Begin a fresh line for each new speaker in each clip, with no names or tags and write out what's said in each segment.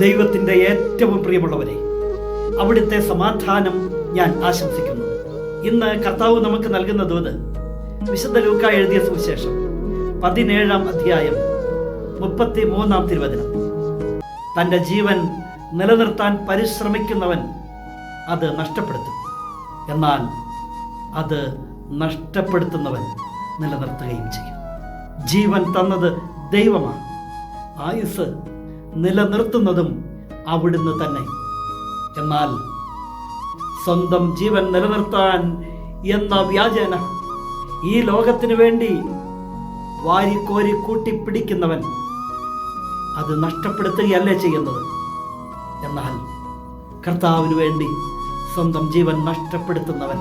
ദൈവത്തിൻ്റെ ഏറ്റവും പ്രിയമുള്ളവരെ, അവിടുത്തെ സമാധാനം ഞാൻ ആശംസിക്കുന്നു. ഇന്ന് കർത്താവ് നമുക്ക് നൽകുന്ന ദൂത് വിശുദ്ധ ലൂക്ക എഴുതിയ സുവിശേഷം 17-ാം അധ്യായം 33-ാം തിരുവചനം. തൻ്റെ ജീവൻ നിലനിർത്താൻ പരിശ്രമിക്കുന്നവൻ അത് നഷ്ടപ്പെടുത്തും, എന്നാൽ അത് നഷ്ടപ്പെടുത്തുന്നവൻ നിലനിർത്തുകയും ചെയ്യും. ജീവൻ തന്നത് ദൈവമാണ്. ആയുസ് നിലനിർത്തുന്നതും അവിടുന്ന് തന്നെ. എന്നാൽ സ്വന്തം ജീവൻ നിലനിർത്താൻ എന്ന വ്യാജേന ഈ ലോകത്തിനു വേണ്ടി വാരിക്കോരി കൂട്ടിപ്പിടിക്കുന്നവൻ അത് നഷ്ടപ്പെടുത്തുകയല്ലേ ചെയ്യുന്നത്. എന്നാൽ കർത്താവിന് വേണ്ടി സ്വന്തം ജീവൻ നഷ്ടപ്പെടുത്തുന്നവൻ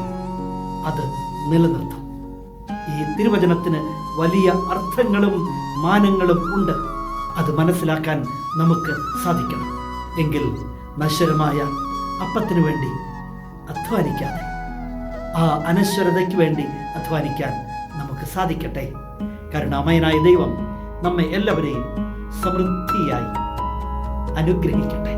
അത് നിലനിർത്തും. ഈ തിരുവചനത്തിന് വലിയ അർത്ഥങ്ങളും മാനങ്ങളും ഉണ്ട്. അത് മനസ്സിലാക്കാൻ നമുക്ക് സാധിക്കണം. എങ്കിൽ നശ്വരമായ അപ്പത്തിനു വേണ്ടി അധ്വാനിക്കാതെ ആ അനശ്വരതയ്ക്ക് വേണ്ടി അധ്വാനിക്കാൻ നമുക്ക് സാധിക്കട്ടെ. കരുണാമയനായ ദൈവം നമ്മെ എല്ലാവരെയും സമൃദ്ധിയായി അനുഗ്രഹിക്കട്ടെ.